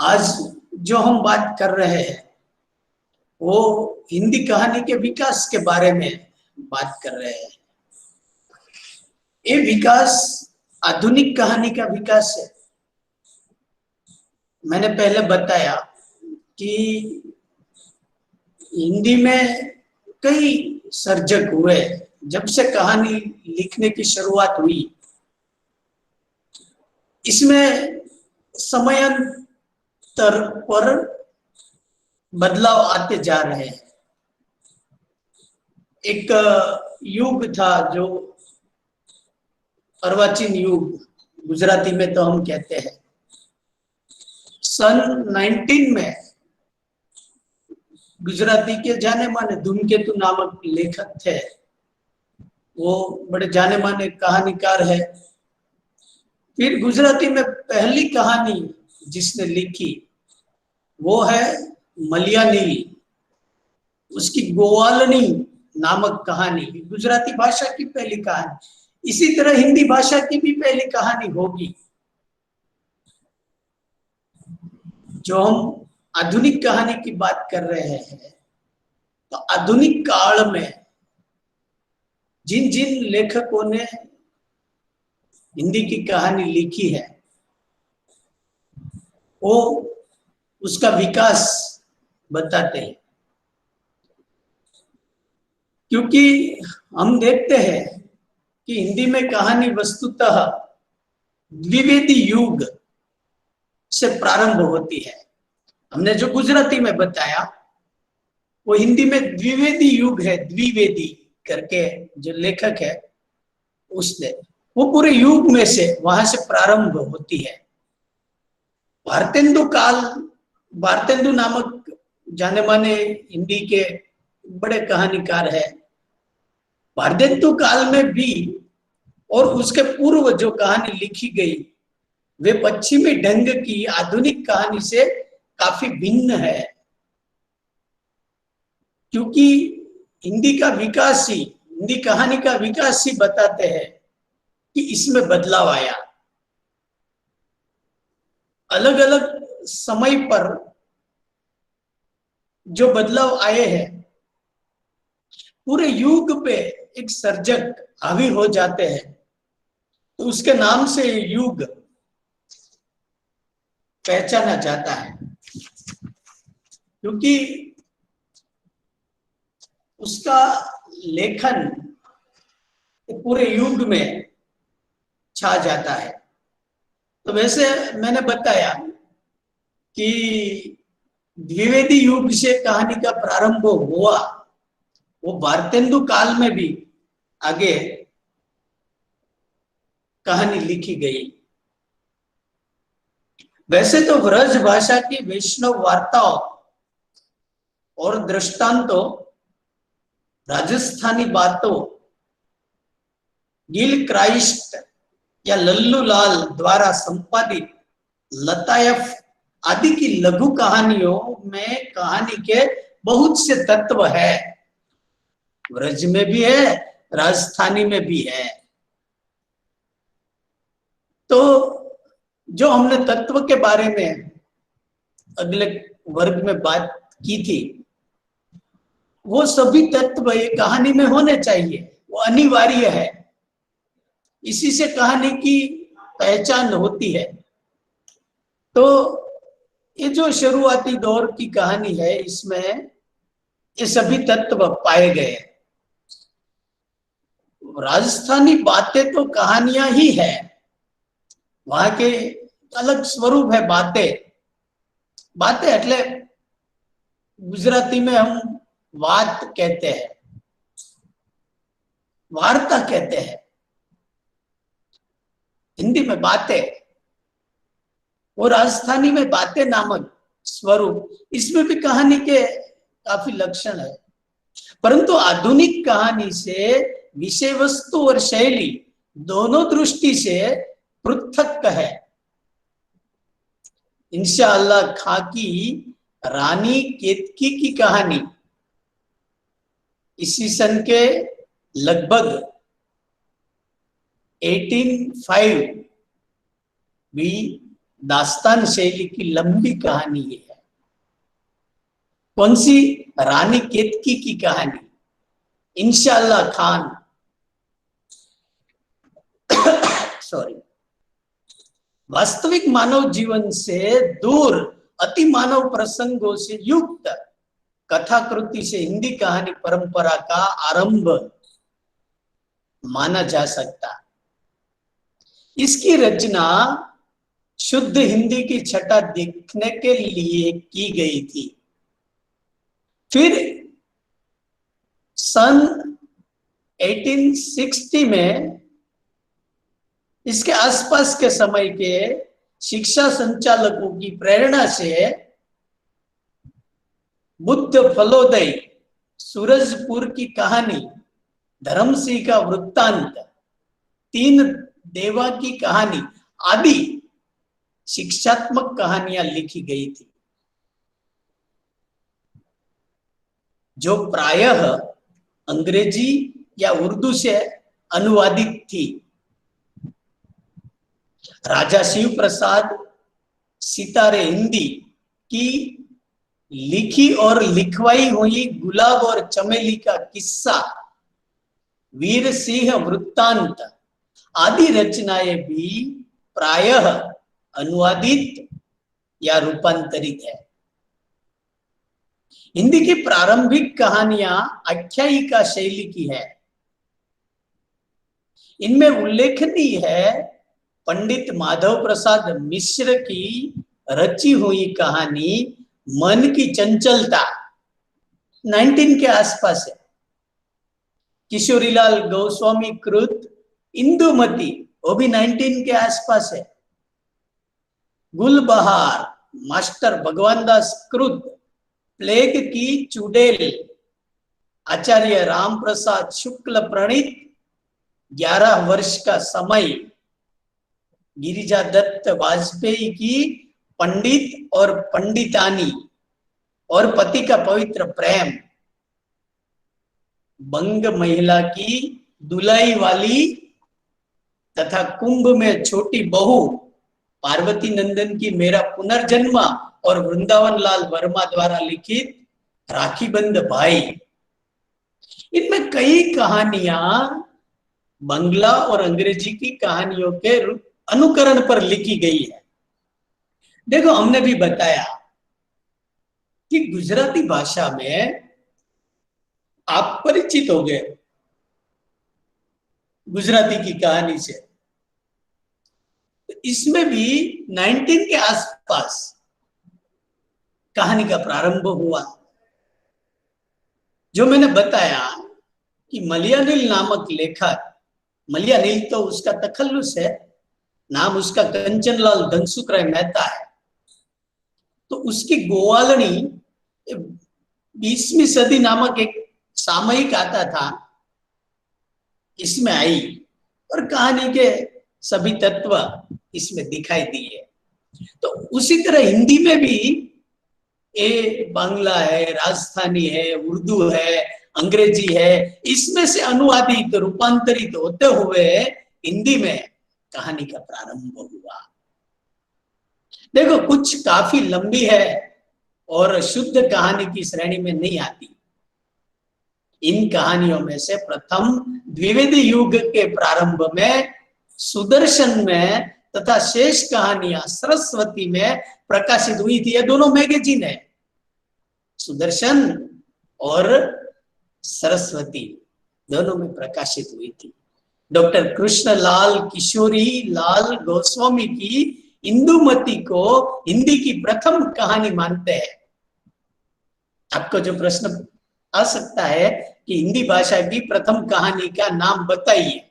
आज जो हम बात कर रहे हैं वो हिंदी कहानी के विकास के बारे में बात कर रहे हैं। ये विकास आधुनिक कहानी का विकास है। मैंने पहले बताया कि हिंदी में कई सर्जक हुए जब से कहानी लिखने की शुरुआत हुई। इसमें समयांतर पर बदलाव आते जा रहे हैं। एक युग था जो अर्वाचीन युग, गुजराती में तो हम कहते हैं। सन 19 में गुजराती के जाने माने धूमकेतु नामक लेखक थे, वो बड़े जाने माने कहानीकार है। फिर गुजराती में पहली कहानी जिसने लिखी वो है मलयानी, उसकी गोवालनी नामक कहानी, गुजराती भाषा की पहली कहानी। इसी तरह हिंदी भाषा की भी पहली कहानी होगी। जो हम आधुनिक कहानी की बात कर रहे हैं, तो आधुनिक काल में जिन जिन लेखकों ने हिंदी की कहानी लिखी है वो उसका विकास बताते हैं। क्योंकि हम देखते हैं कि हिंदी में कहानी वस्तुतः द्विवेदी युग से प्रारंभ होती है। हमने जो गुजराती में बताया वो हिंदी में द्विवेदी युग है, द्विवेदी करके जो लेखक है उसने, वो पूरे युग में से वहां से प्रारंभ होती है। भारतेंदु काल, भारतेंदु नामक जाने माने हिंदी के बड़े कहानीकार है। भारतेंदु काल में भी और उसके पूर्व जो कहानी लिखी गई वे पश्चिमी ढंग की आधुनिक कहानी से काफी भिन्न है। क्योंकि हिंदी का विकास ही, हिंदी कहानी का विकास ही बताते हैं कि इसमें बदलाव आया। अलग अलग समय पर जो बदलाव आए हैं, पूरे युग पे एक सर्जक हावी हो जाते हैं, तो उसके नाम से युग पहचाना जाता है। क्योंकि उसका लेखन पूरे युग में छा जाता है। तो वैसे मैंने बताया कि द्विवेदी युग से कहानी का प्रारंभ हुआ, वो भारतेंदु काल में भी आगे कहानी लिखी गई। वैसे तो ब्रज भाषा की वैष्णव वार्ताओं और दृष्टांतों, राजस्थानी बातों, गिल क्राइस्ट या लल्लू लाल द्वारा संपादित लतायफ आदि की लघु कहानियों में कहानी के बहुत से तत्व है। ब्रज में भी है, राजस्थानी में भी है। तो जो हमने तत्व के बारे में अगले वर्ग में बात की थी, वो सभी तत्व ये कहानी में होने चाहिए, वो अनिवार्य है। इसी से कहानी की पहचान होती है। तो ये जो शुरुआती दौर की कहानी है, इसमें ये सभी तत्व पाए गए। राजस्थानी बातें तो कहानियां ही है, वहां के अलग स्वरूप है। बातें बातें એટલે गुजराती में हम बात कहते हैं, वार्ता कहते हैं, हिंदी में बातें। और राजस्थानी में बातें नामक स्वरूप, इसमें भी कहानी के काफी लक्षण है। परंतु आधुनिक कहानी से विषय वस्तु और शैली दोनों दृष्टि से पृथक है। इंशाअल्लाह खां की रानी केतकी की कहानी इसी सन के लगभग 1805 भी दास्तान शैली की लंबी कहानी ये है। कौन सी? रानी केतकी की कहानी, इंशाअल्लाह खान सॉरी। वास्तविक मानव जीवन से दूर अति मानव प्रसंगों से युक्त कथाकृति से हिंदी कहानी परंपरा का आरंभ माना जा सकता। इसकी रचना शुद्ध हिंदी की छटा दिखने के लिए की गई थी। फिर सन 1860 में इसके आसपास के समय के शिक्षा संचालकों की प्रेरणा से बुद्ध फलोदय, सूरजपुर की कहानी, धर्म सिंह का वृत्तांत, तीन देवा की कहानी आदि शिक्षात्मक कहानियां लिखी गई थी, जो प्रायः अंग्रेजी या उर्दू से अनुवादित थी। राजा शिव प्रसाद सितारे हिंदी की लिखी और लिखवाई हुई गुलाब और चमेली का किस्सा, वीर सिंह वृत्तांत आदि रचनाएं भी प्रायः अनुवादित या रूपांतरित है। हिंदी की प्रारंभिक कहानियां आख्यायिका शैली की है। इनमें उल्लेखनीय है पंडित माधव प्रसाद मिश्र की रची हुई कहानी मन की चंचलता, 19 के आसपास है। किशोरीलाल गोस्वामी कृत इंदुमती, वो भी 19 के आसपास है। गुलबहार, मास्टर भगवान दास कृत प्लेग की चुड़ैल, आचार्य राम प्रसाद शुक्ल प्रणीत 11 वर्ष का समय, गिरिजा दत्त वाजपेयी की पंडित और पंडितानी और पति का पवित्र प्रेम, बंग महिला की दुलाई वाली तथा कुंभ में छोटी बहू, पार्वती नंदन की मेरा पुनर्जन्म और वृंदावन लाल वर्मा द्वारा लिखित राखी बंद भाई। इनमें कई कहानियां बंगला और अंग्रेजी की कहानियों के अनुकरण पर लिखी गई है। देखो, हमने भी बताया कि गुजराती भाषा में आप परिचित हो गए गुजराती की कहानी से, तो इसमें भी 19 के आसपास कहानी का प्रारंभ हुआ। जो मैंने बताया कि मलयानिल नामक लेखक, मलयानिल तो उसका तखल्लुस है, नाम उसका कंचनलाल धनसुखराय मेहता है, तो उसकी गोवालनी 20वीं सदी नामक एक सामयिक आता था, इसमें आई और कहानी के सभी तत्व इसमें दिखाई दिए। तो उसी तरह हिंदी में भी ये बांग्ला है, राजस्थानी है, उर्दू है, अंग्रेजी है, इसमें से अनुवादित रूपांतरित होते हुए हिंदी में कहानी का प्रारंभ हुआ। देखो, कुछ काफी लंबी है और शुद्ध कहानी की श्रेणी में नहीं आती। इन कहानियों में से प्रथम द्विवेदी युग के प्रारंभ में सुदर्शन में तथा शेष कहानियां सरस्वती में प्रकाशित हुई थी। ये दोनों मैगजीन है, सुदर्शन और सरस्वती दोनों में प्रकाशित हुई थी। डॉक्टर कृष्णलाल किशोरी लाल गोस्वामी की इंदुमती को हिंदी की प्रथम कहानी मानते हैं। आपको जो प्रश्न आ सकता है कि हिंदी भाषा की प्रथम कहानी का नाम बताइए,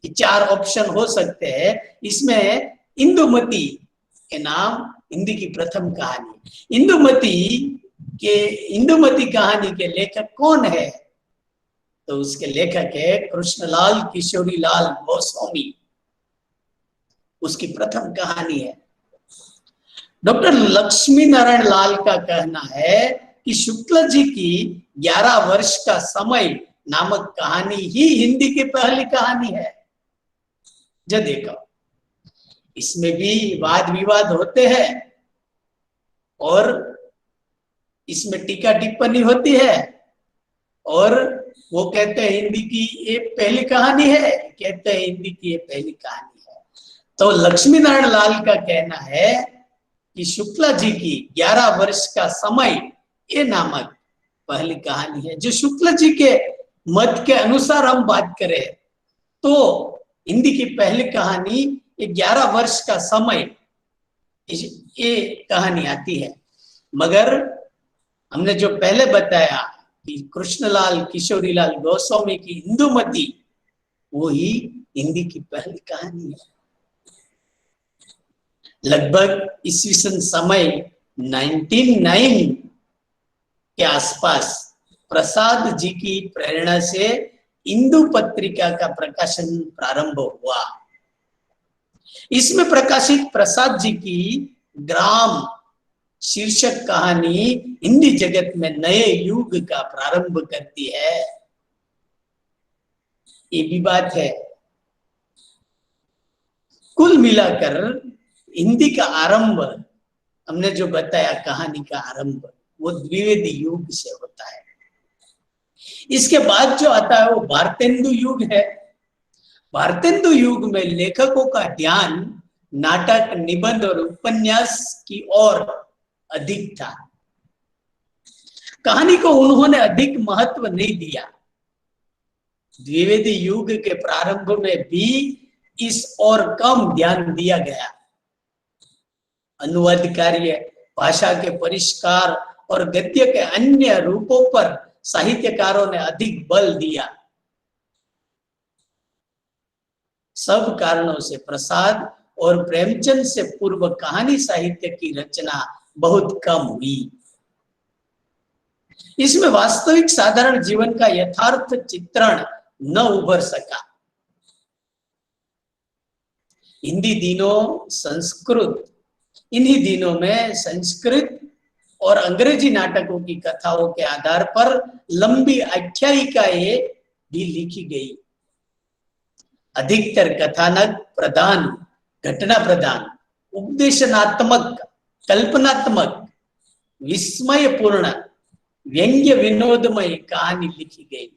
4 ऑप्शन हो सकते हैं, इसमें इंदुमती के नाम हिंदी की प्रथम कहानी। इंदुमती कहानी के लेखक कौन है? तो उसके लेखक है कृष्णलाल किशोरी लाल गोस्वामी, उसकी प्रथम कहानी है। डॉक्टर लक्ष्मी नारायण लाल का कहना है कि शुक्ल जी की 11 वर्ष का समय नामक कहानी ही हिंदी की पहली कहानी है। जो देखो, इसमें भी वाद विवाद होते हैं और इसमें टीका टिप्पणी होती है, और वो कहते हैं हिंदी की ये पहली कहानी है, कहते हैं हिंदी की ये पहली कहानी है। तो लक्ष्मी नारायण लाल का कहना है कि शुक्ला जी की 11 वर्ष का समय ये नामक पहली कहानी है। जो शुक्ला जी के मत के अनुसार हम बात करें तो हिंदी की पहली कहानी 11 वर्ष का समय ये कहानी आती है। मगर हमने जो पहले बताया कि कृष्णलाल किशोरीलाल गोस्वामी की इंदुमती, वो ही हिंदी की पहली कहानी है। लगभग ईस्वीसन समय 1909 के आसपास प्रसाद जी की प्रेरणा से इंदु पत्रिका का प्रकाशन प्रारंभ हुआ। इसमें प्रकाशित प्रसाद जी की ग्राम शीर्षक कहानी हिंदी जगत में नए युग का प्रारंभ करती है। ये भी बात है। कुल मिलाकर हिंदी का आरंभ, हमने जो बताया कहानी का आरंभ, वो द्विवेदी युग से होता है। इसके बाद जो आता है वो भारतेंदु युग है। भारतेंदु युग में लेखकों का ध्यान नाटक, निबंध और उपन्यास की ओर अधिक था। कहानी को उन्होंने अधिक महत्व नहीं दिया। द्विवेदी युग के प्रारंभ में भी इस और कम ध्यान दिया गया। अनुवाद कार्य, भाषा के परिष्कार और गद्य के अन्य रूपों पर साहित्यकारों ने अधिक बल दिया। सब कारणों से प्रसाद और प्रेमचंद से पूर्व कहानी साहित्य की रचना बहुत कम हुई। इसमें वास्तविक साधारण जीवन का यथार्थ चित्रण न उभर सका। इन्हीं दिनों में संस्कृत और अंग्रेजी नाटकों की कथाओं के आधार पर लंबी आख्यायिकाएं भी लिखी गई। अधिकतर कथानक प्रधान, घटना प्रधान, उपदेशनात्मक, कल्पनात्मक, विस्मयपूर्ण, व्यंग्य विनोदमय कहानी लिखी गई।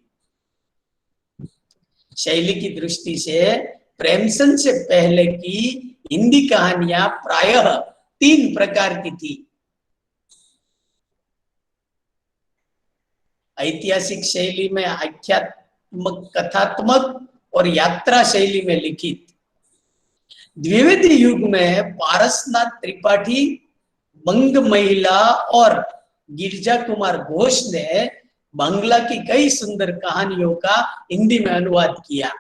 शैली की दृष्टि से प्रेमचंद से पहले की हिंदी कहानियां प्रायः 3 प्रकार की थी। ऐतिहासिक शैली में आख्यात्मक, कथात्मक और यात्रा शैली में लिखित। द्विवेदी युग में पारसनाथ त्रिपाठी, बंग महिला और गिरजा कुमार घोष ने बांग्ला की कई सुंदर कहानियों का हिंदी में अनुवाद किया।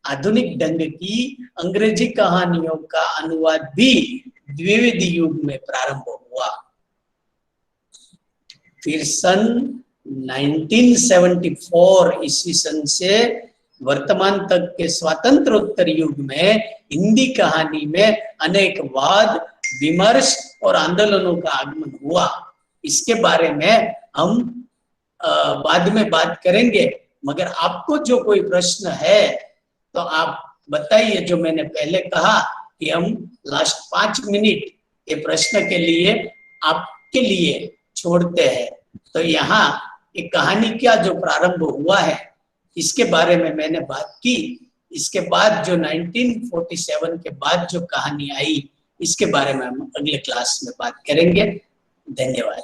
आधुनिक ढंग की अंग्रेजी कहानियों का अनुवाद भी द्विवेदी युग में प्रारंभ हुआ। फिर सन 1974 ईस्वी सन से वर्तमान तक के स्वातंत्रोत्तर युग में हिंदी कहानी में अनेक वाद, विमर्श और आंदोलनों का आगमन हुआ। इसके बारे में हम बाद में बात करेंगे। मगर आपको जो कोई प्रश्न है तो आप बताइए। जो मैंने पहले कहा कि हम लास्ट 5 मिनट ये प्रश्न के लिए आपके लिए छोड़ते हैं। तो यहाँ एक कहानी क्या जो प्रारंभ हुआ है इसके बारे में मैंने बात की। इसके बाद जो 1947 के बाद जो कहानी आई इसके बारे में हम अगले क्लास में बात करेंगे। धन्यवाद।